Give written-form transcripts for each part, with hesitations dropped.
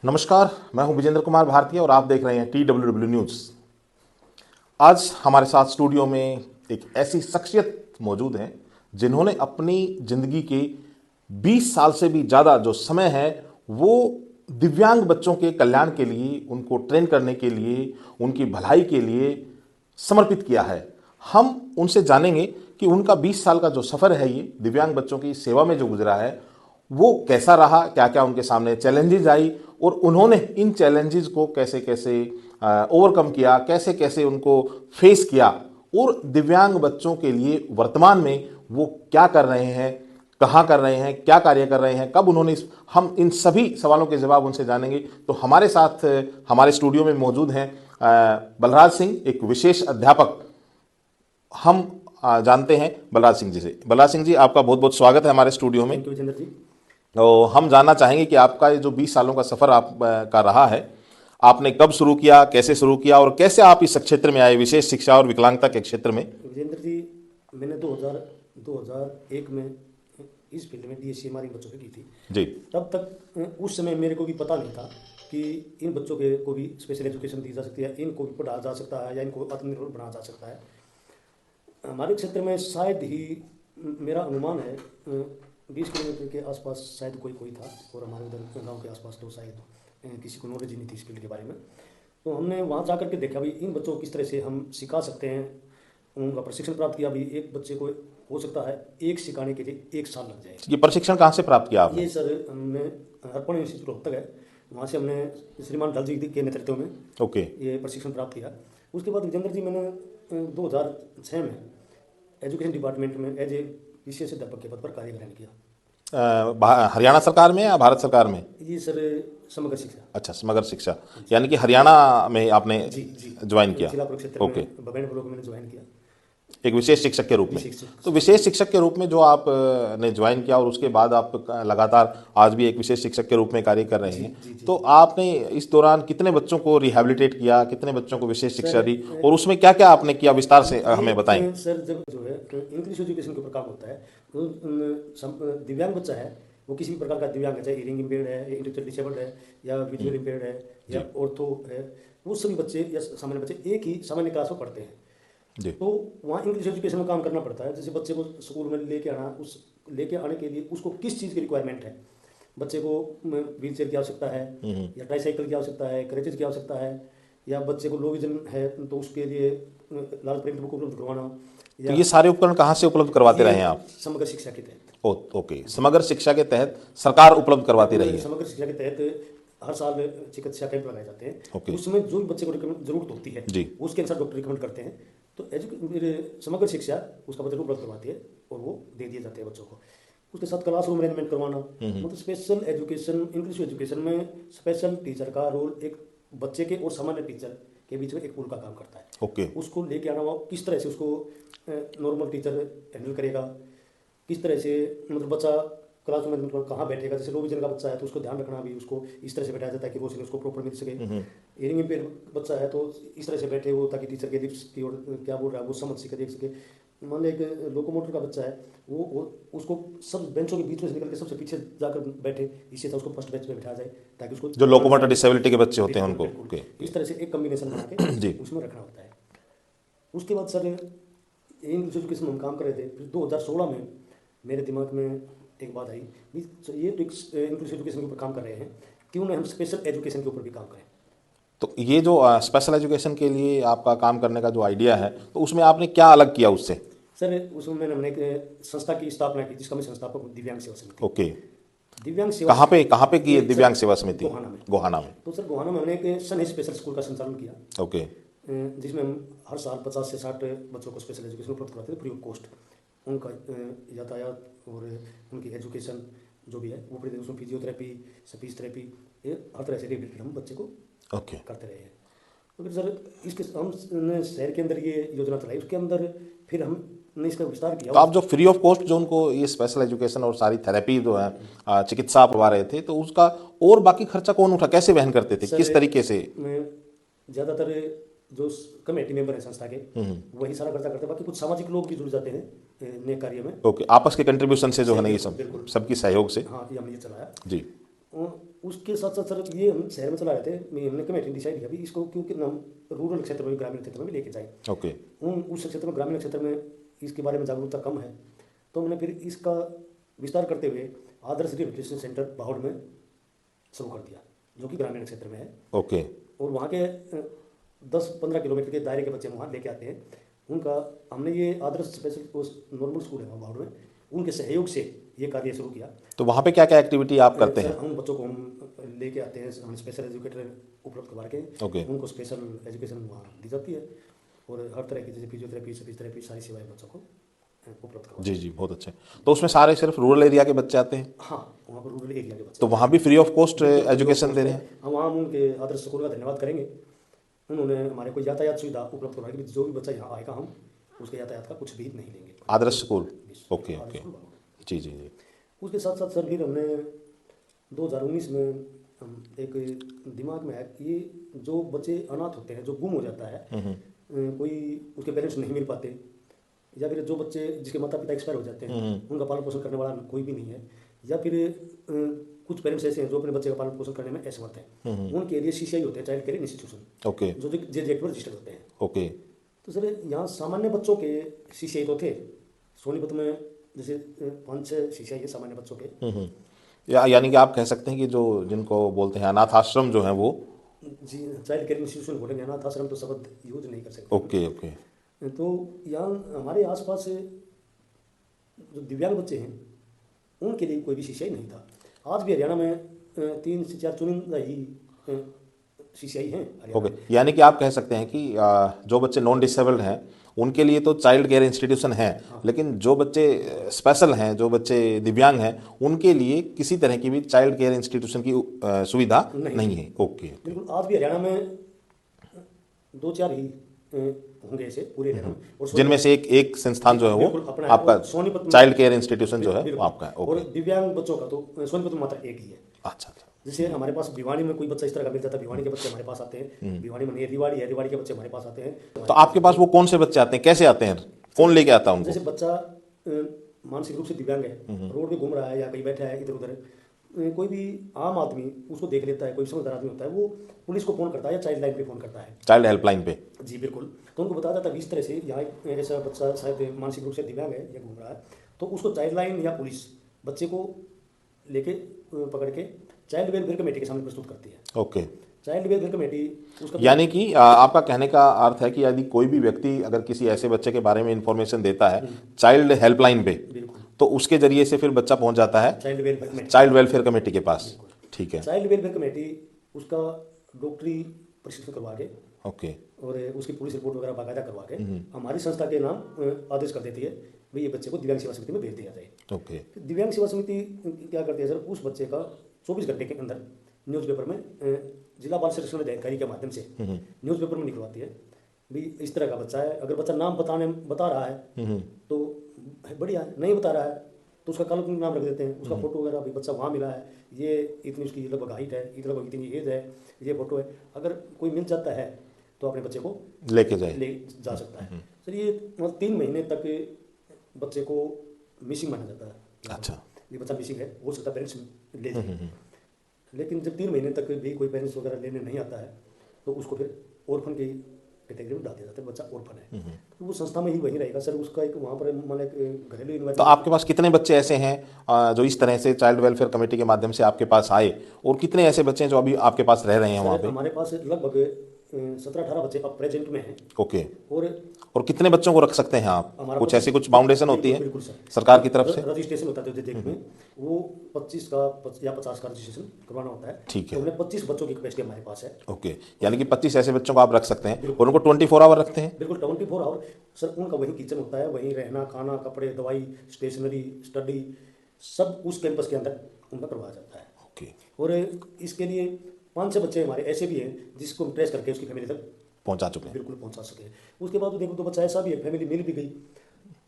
नमस्कार, मैं हूं विजेंद्र कुमार भारती और आप देख रहे हैं TWW न्यूज़। आज हमारे साथ स्टूडियो में एक ऐसी शख्सियत मौजूद हैं जिन्होंने अपनी ज़िंदगी के 20 साल से भी ज़्यादा जो समय है वो दिव्यांग बच्चों के कल्याण के लिए, उनको ट्रेन करने के लिए, उनकी भलाई के लिए समर्पित किया है। हम उनसे जानेंगे कि उनका 20 साल का जो सफ़र है ये दिव्यांग बच्चों की सेवा में जो गुजरा है वो कैसा रहा, क्या क्या उनके सामने चैलेंजेस आई और उन्होंने इन चैलेंजेस को कैसे कैसे ओवरकम किया, कैसे कैसे उनको फेस किया और दिव्यांग बच्चों के लिए वर्तमान में वो क्या कर रहे हैं, कहाँ कर रहे हैं, क्या कार्य कर रहे हैं, कब उन्होंने हम इन सभी सवालों के जवाब उनसे जानेंगे। तो हमारे साथ हमारे स्टूडियो में मौजूद हैं बलराज सिंह, एक विशेष अध्यापक। हम जानते हैं बलराज सिंह जी से। बलराज सिंह जी, आपका बहुत बहुत स्वागत है हमारे स्टूडियो में। थैंक यू विजेंद्र जी। तो हम जानना चाहेंगे कि आपका ये जो 20 सालों का सफ़र आप का रहा है, आपने कब शुरू किया, कैसे शुरू किया और कैसे आप इस क्षेत्र में आए, विशेष शिक्षा और विकलांगता के क्षेत्र में। विजेंद्र जी, मैंने 2001 में इस फील्ड में DSC बच्चों की थी जी तब तक उस समय मेरे को भी पता नहीं था कि इन बच्चों के को भी स्पेशल एजुकेशन दी जा सकती है, इनको भी पढ़ाया जा सकता है या इनको आत्मनिर्भर बनाया जा सकता है। हमारे क्षेत्र में शायद ही मेरा अनुमान है 20 किलोमीटर के आसपास शायद कोई था और हमारे उधर गांव के आसपास तो शायद किसी को नॉलेज ही नहीं थी इस फील्ड के बारे में। तो हमने वहाँ जा करके देखा भाई इन बच्चों को किस तरह से हम सिखा सकते हैं, उनका प्रशिक्षण प्राप्त किया। भाई एक बच्चे को हो सकता है एक सिखाने के लिए 1 साल लग जाए। ये प्रशिक्षण कहाँ से प्राप्त किया आपने? ये सर हमने अर्पण इंस्टीट्यूट रोहतक है, वहाँ से हमने श्रीमान ढल जी के नेतृत्व में ओके ये प्रशिक्षण प्राप्त किया। उसके बाद विजेंद्र जी मैंने 2006 में एजुकेशन डिपार्टमेंट में एज ए विशेष अध्यापक के पद पर कार्य ग्रहण किया। हरियाणा सरकार में या भारत सरकार में? जी सर, समग्र शिक्षा। अच्छा, समग्र शिक्षा, यानी कि हरियाणा में आपने जी जी ज्वाइन किया। जिला क्षेत्र ओके, में बबेन ब्लॉक में मैंने ज्वाइन किया एक विशेष शिक्षक के रूप में। विशेष शिक्षक। तो विशेष शिक्षक के रूप में जो आप ने ज्वाइन किया और उसके बाद आप लगातार आज भी एक विशेष शिक्षक के रूप में कार्य कर रहे हैं, जी। तो आपने इस दौरान कितने बच्चों को रिहेबिलिटेट किया, कितने बच्चों को विशेष शिक्षा दी और उसमें क्या क्या आपने किया, विस्तार से हमें बताएं। सर जब जो है इंग्लिश एजुकेशन के ऊपर काम होता है तो दिव्यांग बच्चा है वो किसी भी प्रकार का दिव्यांग है, चाहे हियरिंग इम्पेयर्ड है, इंटेलेक्चुअल डिसेबल्ड है या विजुअल इम्पेयर्ड है या ऑर्थो है, वो सभी बच्चे या सामान्य बच्चे एक ही सामान्य क्लास में पढ़ते हैं। जी तो वहाँ इंग्लिश एजुकेशन में काम करना पड़ता है। जैसे बच्चे को स्कूल में लेके आने के लिए उसको किस चीज़ की रिक्वायरमेंट है, बच्चे को व्हील चेयर की आवश्यकता है या ट्राईसाइकिल की आवश्यकता है, क्रेचेज की आवश्यकता है, या बच्चे को लो विजन है तो उसके लिए लाल प्रिंट बुक उपलब्ध करवाना। तो ये सारे उपकरण कहाँ से उपलब्ध करवाते रहे हैं आप? समग्र शिक्षा के तहत। ओके, समग्र शिक्षा के तहत सरकार उपलब्ध करवाती रही है। समग्र शिक्षा के तहत हर साल चिकित्सा कैंप लगाए जाते हैं। ओके। उसमें जो भी बच्चे को जरूरत होती है जी उसके अनुसार डॉक्टर रिकमेंड करते हैं। तो समग्र शिक्षा उसका बजट उपलब्ध करवाती है और वो दे दिए जाते हैं बच्चों को। उसके साथ क्लासरूम अरेंजमेंट करवाना, मतलब स्पेशल एजुकेशन, इंग्लिश एजुकेशन में स्पेशल टीचर का रोल एक बच्चे के और सामान्य टीचर के बीच में एक पुल का काम करता है। ओके, उसको लेके आना, वो किस तरह से उसको नॉर्मल टीचर हैंडल करेगा, किस तरह से मतलब बच्चा क्लास में मतलब कहाँ बैठेगा। जैसे लो विजन का बच्चा है तो उसको ध्यान रखना भी, उसको इस तरह से बैठाया जाता है कि रोशनी उसको प्रॉपर मिल सके। हियरिंग इम्पेयर बच्चा है तो इस तरह से बैठे वो ताकि टीचर के लिप्स की ओर क्या बोल रहा है वो समझ सके, देख सके। मान लीजिए एक लोकोमोटर का बच्चा है, वो उसको सब बेंचों के बीच में से निकल के सबसे पीछे जाकर बैठे, इससे उसको फर्स्ट बेंच में बैठाया जाए ताकि उसको जो लोकोमोटर डिसेबिलिटी के बच्चे होते हैं उनको। ओके, इस तरह से एक कम्बिनेशन बना के जी उसमें रखना होता है। उसके बाद सर इंग्लिश एजुकेशन में हम काम कर रहे थे। फिर 2016 में मेरे दिमाग में एक बात आई, ये तो इंग्लिश एजुकेशन के ऊपर काम कर रहे हैं, क्यों ना हम स्पेशल एजुकेशन के ऊपर भी काम करें। तो ये जो स्पेशल एजुकेशन के लिए आपका काम करने का जो आइडिया है, तो उसमें आपने क्या अलग किया उससे? सर उसमें हमने एक संस्था की स्थापना की जिसका मैं संस्थापक दिव्यांग सेवा समिति। ओके, दिव्यांग सेवा कहाँ पे की है दिव्यांग सेवा समिति? गोहाना में। गोहाना में। तो सर गोहाना में हमने एक सन स्पेशल स्कूल का संचालन किया। ओके, जिसमें हम हर साल 50 से 60 बच्चों को स्पेशल एजुकेशन उपलब्ध कराते थे फ्री ऑफ कॉस्ट। उनका यातायात और उनकी एजुकेशन जो भी है वो फ्री, उसमें फिजियोथेरेपी, स्पीच थेरेपी, ये हर तरह से रिलेटेड हम बच्चे को ओके, करते रहे हैं। तो फिर सर इसके हमने शहर के अंदर ये योजना चलाई, उसके अंदर फिर हमने इसका विस्तार किया। तो आप जो फ्री ऑफ कॉस्ट जो उनको ये स्पेशल एजुकेशन और सारी थेरेपी जो है चिकित्सा करवा रहे थे, तो उसका और बाकी खर्चा कौन उठा, कैसे वहन करते थे, किस तरीके से? ज़्यादातर जो कमेटी मेंबर है संस्था के वही सारा खर्चा करते हैं, बाकी कुछ सामाजिक लोग भी जुड़ जाते हैं नए कार्य में। ओके, आपस के कंट्रीब्यूशन से जो है ना, ये सब सबकी सहयोग से। हाँ, ये हमने ये चलाया जी। उसके साथ साथ सर ये हम शहर में चला रहे थे, हमने कमेटी डिसाइड किया भी इसको क्योंकि हम रूरल क्षेत्र में, ग्रामीण क्षेत्र में भी लेके जाए। ओके। उस क्षेत्र में, ग्रामीण क्षेत्र में इसके बारे में जागरूकता कम है, तो हमने फिर इसका विस्तार करते हुए आदर्श रिहेबिलिटेशन सेंटर बाहुड़ में शुरू कर दिया, जो कि ग्रामीण क्षेत्र में है। ओके। और वहाँ के 10-15 किलोमीटर के दायरे के बच्चे वहाँ लेके आते हैं। उनका हमने ये आदर्श स्पेशल नॉर्मल स्कूल है वहाँ बाहुड़ में, उनके सहयोग से ये कार्य शुरू किया। तो वहाँ पे क्या क्या एक्टिविटी आप करते हैं? हम बच्चों को हम लेके आते हैं, हम स्पेशल एजुकेटर उपलब्ध करवा के ओके। उनको स्पेशल एजुकेशन वहाँ दी जाती है, और हर तरह की जैसे फिजियोथेरेपी, स्पीच थेरेपी, सारी सेवाएं बच्चों को उपलब्ध करवा। जी जी, बहुत अच्छे। तो उसमें सारे सिर्फ रूरल एरिया के बच्चे आते हैं? हाँ, वहाँ पर रूरल एरिया के बच्चे। तो वहाँ भी फ्री ऑफ कॉस्ट एजुकेशन दे रहे हैं? हम वहाँ उनके आदर्श स्कूल का धन्यवाद करेंगे। उन्होंने हमारे को यातायात सुविधा उपलब्ध करवाई कि जो भी बच्चा यहाँ आएगा हम उसके यातायात का कुछ भी नहीं लेंगे। आदर्श स्कूल, ओके ओके, जी जी जी। उसके साथ साथ सर फिर हमने 2019 में हम एक दिमाग में है कि ये जो बच्चे अनाथ होते हैं, जो गुम हो जाता है, कोई उसके पेरेंट्स नहीं मिल पाते, या फिर जो बच्चे जिसके माता पिता एक्सपायर हो जाते हैं, उनका पालन पोषण करने वाला कोई भी नहीं है, या फिर कुछ पेरेंट्स ऐसे हैं जो अपने बच्चे का पालन पोषण करने में असमर्थ हैं, उनके लिए CCI होते हैं, चाइल्ड केयर इंस्टीट्यूशन, ओके, जो JJACT में रजिस्टर्ड होते हैं। ओके। तो सर यहाँ सामान्य बच्चों के CCI तो थे, सोनीपत में जैसे 5-6 CCI है सामान्य बच्चों के। यानी कि आप कह सकते हैं कि जो जिनको बोलते हैं अनाथ आश्रम जो है वो, जी चाइल्ड केयर इंस्टीट्यूशन बोलेंगे, अनाथ आश्रम तो शब्द यूज नहीं कर सकते। Okay okay. तो यहाँ हमारे आसपास जो दिव्यांग बच्चे हैं उनके लिए कोई भी CCI नहीं था। आज भी हरियाणा में 3 से 4 चुनिंदा ही CCI हैं हरियाणा ओके, में। यानी कि आप कह सकते हैं कि जो बच्चे नॉन डिसेबल्ड हैं उनके लिए तो चाइल्ड केयर इंस्टीट्यूशन है, लेकिन जो बच्चे स्पेशल हैं, जो बच्चे दिव्यांग हैं, उनके लिए किसी तरह की भी चाइल्ड केयर इंस्टीट्यूशन की सुविधा नहीं है। ओके, बिल्कुल। आज भी हरियाणा में 2-4 ही होंगे ऐसे पूरे हरियाणा में, और जिनमें से एक संस्थान जो है वो अपना आपका सोनीपत में चाइल्ड केयर इंस्टीट्यूशन जो है वो आपका है। और ओके, दिव्यांग बच्चों का तो सोनीपत में मात्र एक ही है। अच्छा अच्छा। जैसे हमारे पास भिवानी में कोई बच्चा इस तरह का मिल जाता है, भिवानी के बच्चे हमारे पास आते हैं। भिवानी में नहीं है, रिवाड़ी है, रिवाड़ी के बच्चे हमारे पास आते हैं। तो आपके पास वो कौन से बच्चे आते हैं, कैसे आते हैं, कौन लेके आता है उनको? जैसे बच्चा मानसिक रूप से दिव्यांग है, रोड पे घूम रहा है या कहीं बैठा है इधर उधर, कोई भी आम आदमी उसको देख लेता है, कोई समझदार आदमी होता है, वो पुलिस को फोन करता है या चाइल्ड लाइन पे फोन करता है, चाइल्ड हेल्पलाइन पे। जी बिल्कुल। तो उनको बताया जाता है इस तरह से यहाँ ऐसा बच्चा शायद मानसिक रूप से दिव्यांग है या घूम रहा है, तो उसको चाइल्ड लाइन या पुलिस बच्चे को लेके पकड़ के चाइल्ड वेलफेयर कमेटी के सामने प्रस्तुत करती है। ओके, चाइल्ड वेलफेयर कमेटी उसका यानी कि आपका कहने का अर्थ है कि यदि कोई भी व्यक्ति अगर किसी ऐसे बच्चे के बारे में इंफॉर्मेशन देता है चाइल्ड हेल्पलाइन पे, बिल्कुल तो उसके जरिए से फिर बच्चा पहुंच जाता है चाइल्ड वेलफेयर कमेटी के पास। ठीक है, चाइल्ड वेलफेयर कमेटी उसका डॉक्टरी प्रशिक्षण करवा के ओके, और उसकी पुलिस रिपोर्ट वगैरह बाकायदा करवा के हमारी संस्था के नाम आदेश कर देती है भाई ये बच्चे को दिव्यांग सेवा समिति में भेज दिया जाए। ओके, दिव्यांग सेवा समिति क्या करती है सर, उस बच्चे का 24 घंटे के अंदर न्यूज़पेपर में जिला बाल संरक्षण अधिकारी के माध्यम से न्यूज़पेपर में निकलवाती है भाई इस तरह का बच्चा है। अगर बच्चा नाम बता रहा है तो बढ़िया है, नहीं बता रहा है तो उसका काल्पनिक नाम रख देते हैं, उसका फोटो वगैरह भाई बच्चा वहाँ मिला है, ये इतनी उसकी लगभग हाइट है, लगभग इतनी एज है, ये फोटो है। अगर कोई मिल जाता है तो अपने बच्चे को ले जा सकता है। सर ये 3 महीने तक बच्चे को मिसिंग माना जाता है। अच्छा, ये बच्चा मिसिंग है, हो सकता है पेरेंट्स ले जाए, लेकिन जब 3 महीने तक भी कोई पेरेंट्स वगैरह लेने नहीं आता है तो उसको फिर ऑर्फन की कैटेगरी में डाल दिया जाता है। बच्चा ऑर्फन है तो वो संस्था में ही वहीं रहेगा सर। उसका एक वहाँ पर मान एक घरेलू इन्वायरमेंट। तो आपके पास कितने बच्चे ऐसे हैं जो इस तरह से चाइल्ड वेलफेयर कमेटी के माध्यम से आपके पास आए, और कितने ऐसे बच्चे हैं जो अभी आपके पास रह रहे हैं वहाँ पे? हमारे पास लगभग 17-18 बच्चे अब प्रेजेंट में हैं। ओके, और कितने बच्चों को रख सकते हैं आप? कुछ ऐसी कुछ बाउंडेशन होती है बिल्कुल सर, सरकार की तरफ से? रजिस्ट्रेशन होता है JJACT में, वो 25 का या 50 का रजिस्ट्रेशन करवाना होता है। ठीक है, तो हमने 25 बच्चों की कैपेसिटी हमारे पास है। ओके, यानी कि 25 ऐसे बच्चों को आप रख सकते हैं और उनको 24 आवर रखते हैं? बिल्कुल 24 आवर सर। उनका वही किचन होता है, वहीं रहना, खाना, कपड़े, दवाई, स्टेशनरी, स्टडी सब उस कैंपस के अंदर उनका करवाया जाता है। ओके, और इसके लिए 5-6 बच्चे हमारे ऐसे भी हैं जिसको हम ट्रेस करके उसकी फैमिली तक पहुंचा चुके हैं। बिल्कुल पहुंचा सके। उसके बाद देखो तो बच्चा ऐसा भी है, फैमिली मिल भी गई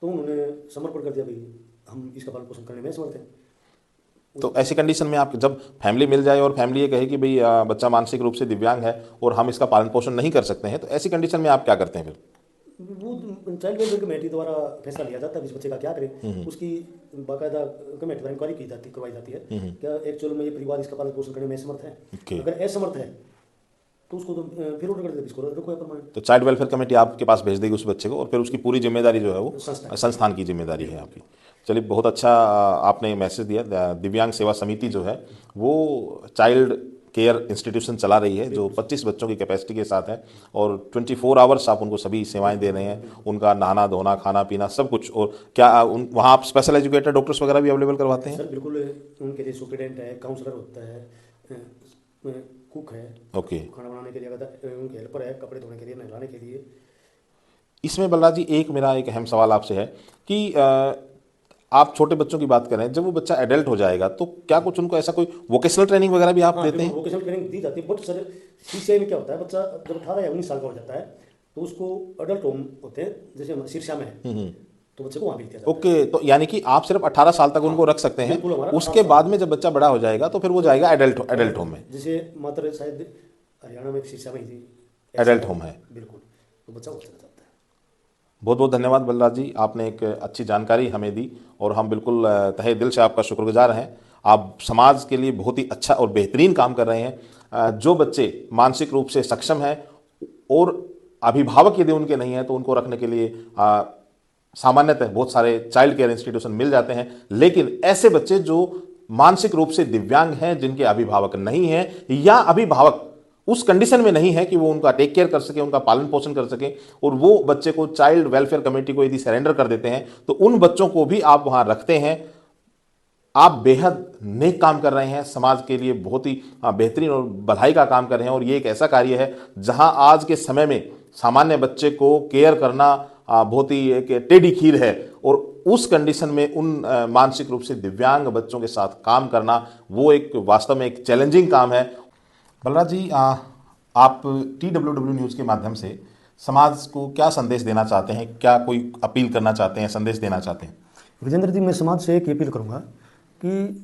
तो उन्होंने समर्पण कर दिया भाई हम इसका पालन पोषण करने में समर्थ हैं। तो ऐसी कंडीशन में आप जब फैमिली मिल जाए और फैमिली ये कहे कि भाई बच्चा मानसिक रूप से दिव्यांग है और हम इसका पालन पोषण नहीं कर सकते हैं, तो ऐसी कंडीशन में आप क्या करते हैं फिर? वो चाइल्ड वेलफेयर कमेटी द्वारा फैसला लिया जाता है इस बच्चे का क्या करें, उसकी बाकायदा कमेटी द्वारा इंक्वायरी की जाती करवाई जाती है, क्या एक्चुअल में ये परिवार इसका पालन पोषण करने में असमर्थ है। अगर असमर्थ है तो उसको तो फिर ऑर्डर कर देते, इसको रखो परमानेंट। तो चाइल्ड वेलफेयर कमेटी आपके पास भेज देगी उस बच्चे को, और फिर उसकी पूरी जिम्मेदारी जो है वो संस्थान की जिम्मेदारी है आपकी। चलिए, बहुत अच्छा आपने मैसेज दिया। दिव्यांग सेवा समिति जो है वो चाइल्ड केयर इंस्टीट्यूशन चला रही है जो 25 बच्चों की कैपेसिटी के साथ है, और 24 आवर्स आप उनको सभी सेवाएं दे रहे हैं, उनका नहाना धोना खाना पीना सब कुछ। और क्या वहाँ आप स्पेशल एजुकेटेड डॉक्टर्स वगैरह भी अवेलेबल करवाते हैं? सर बिल्कुल, उनके लिए सुप्रिटेंडेंट है, काउंसलर होता है, कुक है, ओके, खाना बनाने के लिए उनके हेल्पर है, कपड़े धोने के लिए, नहलाने के लिए। इसमें बलराज जी मेरा एक अहम सवाल आपसे है कि आप छोटे बच्चों की बात करें, जब वो बच्चा एडल्ट हो जाएगा तो क्या कुछ उनको ऐसा कोई वोकेशनल ट्रेनिंग वगैरह भी आप देते हैं? वोकेशनल ट्रेनिंग दी जाती है, बट सर सीसीआई में क्या होता है, बच्चा जब 18 या 19 साल का हो जाता है तो उसको अडल्ट होम होते हैं, जैसे शीर्षा में है, तो बच्चे को वहाँ भेज दिया जाता है। ओके, तो यानी कि आप सिर्फ 18 साल तक उनको रख सकते हैं, उसके बाद में जब बच्चा बड़ा हो जाएगा तो फिर वो जाएगा एडल्ट होम में। जैसे मात्र शायद हरियाणा में शीर्षा में ही एडल्ट होम है, बिल्कुल, तो बच्चा चला जाता है। बहुत बहुत धन्यवाद बलराज जी, आपने एक अच्छी जानकारी हमें दी और हम बिल्कुल तहे दिल से आपका शुक्रगुजार हैं। आप समाज के लिए बहुत ही अच्छा और बेहतरीन काम कर रहे हैं। जो बच्चे मानसिक रूप से सक्षम हैं और अभिभावक यदि उनके नहीं हैं तो उनको रखने के लिए सामान्यतः बहुत सारे चाइल्ड केयर इंस्टीट्यूशन मिल जाते हैं, लेकिन ऐसे बच्चे जो मानसिक रूप से दिव्यांग हैं, जिनके अभिभावक नहीं हैं या अभिभावक उस कंडीशन में नहीं है कि वो उनका टेक केयर कर सके, उनका पालन पोषण कर सके, और वो बच्चे को चाइल्ड वेलफेयर कमेटी को यदि सरेंडर कर देते हैं तो उन बच्चों को भी आप वहां रखते हैं। आप बेहद नेक काम कर रहे हैं, समाज के लिए बहुत ही बेहतरीन और बधाई का काम कर रहे हैं। और ये एक ऐसा कार्य है जहां आज के समय में सामान्य बच्चे को केयर करना बहुत ही एक टेढ़ी खीर है, और उस कंडीशन में उन मानसिक रूप से दिव्यांग बच्चों के साथ काम करना वो एक वास्तव में एक चैलेंजिंग काम है। बलराज जी, आप TWW न्यूज़ के माध्यम से समाज को क्या संदेश देना चाहते हैं? क्या कोई अपील करना चाहते हैं, संदेश देना चाहते हैं? विजेंद्र जी, मैं समाज से एक अपील करूंगा कि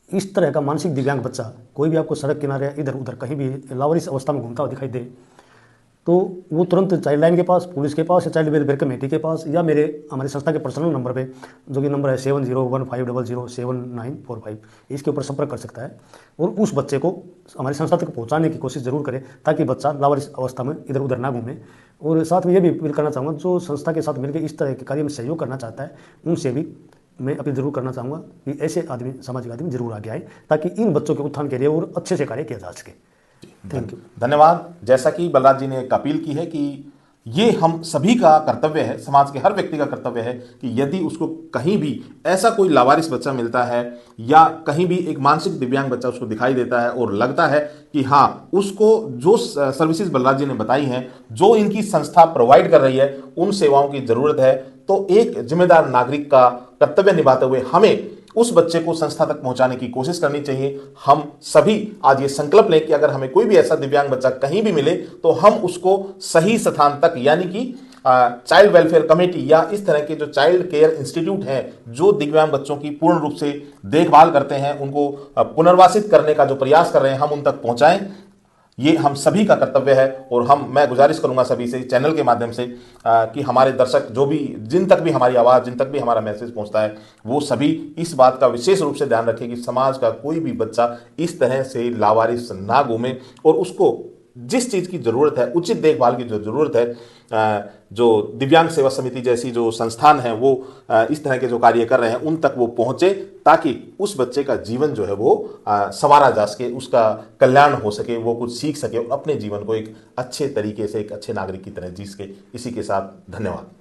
इस तरह का मानसिक दिव्यांग बच्चा कोई भी आपको सड़क किनारे इधर उधर कहीं भी लावारिस अवस्था में घूमता हुआ दिखाई दे तो वो तुरंत चाइल्ड लाइन के पास, पुलिस के पास या चाइल्ड वेलफेयर कमेटी के पास या हमारी संस्था के पर्सनल नंबर पे, जो कि नंबर है 7015007945, इसके ऊपर संपर्क कर सकता है और उस बच्चे को हमारी संस्था तक पहुंचाने की कोशिश जरूर करें ताकि बच्चा लावारिस अवस्था में इधर उधर ना घूमे। और साथ में ये भी अपील करना चाहूँगा, जो संस्था के साथ मिलकर इस तरह के कार्य में सहयोग करना चाहता है उनसे भी मैं अपील जरूर करना चाहूँगा कि ऐसे आदमी, सामाजिक आदमी जरूर आगे आए ताकि इन बच्चों के उत्थान के लिए और अच्छे से कार्य किया जा सके। थैंक यू, धन्यवाद। जैसा कि बलराज जी ने एक अपील की है कि ये हम सभी का कर्तव्य है, समाज के हर व्यक्ति का कर्तव्य है कि यदि उसको कहीं भी ऐसा कोई लावारिस बच्चा मिलता है या कहीं भी एक मानसिक दिव्यांग बच्चा उसको दिखाई देता है और लगता है कि हाँ, उसको जो सर्विसेज बलराज जी ने बताई हैं, जो इनकी संस्था प्रोवाइड कर रही है, उन सेवाओं की जरूरत है, तो एक जिम्मेदार नागरिक का कर्तव्य निभाते हुए हमें उस बच्चे को संस्था तक पहुंचाने की कोशिश करनी चाहिए। हम सभी आज ये संकल्प लें कि अगर हमें कोई भी ऐसा दिव्यांग बच्चा कहीं भी मिले तो हम उसको सही स्थान तक, यानी कि चाइल्ड वेलफेयर कमेटी या इस तरह के जो चाइल्ड केयर इंस्टीट्यूट हैं जो दिव्यांग बच्चों की पूर्ण रूप से देखभाल करते हैं, उनको पुनर्वासित करने का जो प्रयास कर रहे हैं, हम उन तक पहुंचाएं। ये हम सभी का कर्तव्य है। और मैं गुजारिश करूंगा सभी से चैनल के माध्यम से कि हमारे दर्शक जो भी, जिन तक भी हमारी आवाज़, जिन तक भी हमारा मैसेज पहुंचता है, वो सभी इस बात का विशेष रूप से ध्यान रखें कि समाज का कोई भी बच्चा इस तरह से लावारिस ना घूमे और उसको जिस चीज़ की ज़रूरत है, उचित देखभाल की जो ज़रूरत है, जो दिव्यांग सेवा समिति जैसी जो संस्थान है वो इस तरह के जो कार्य कर रहे हैं उन तक वो पहुंचे ताकि उस बच्चे का जीवन जो है वो संवारा जा सके, उसका कल्याण हो सके, वो कुछ सीख सके और अपने जीवन को एक अच्छे तरीके से, एक अच्छे नागरिक की तरह जी सके। इसी के साथ धन्यवाद।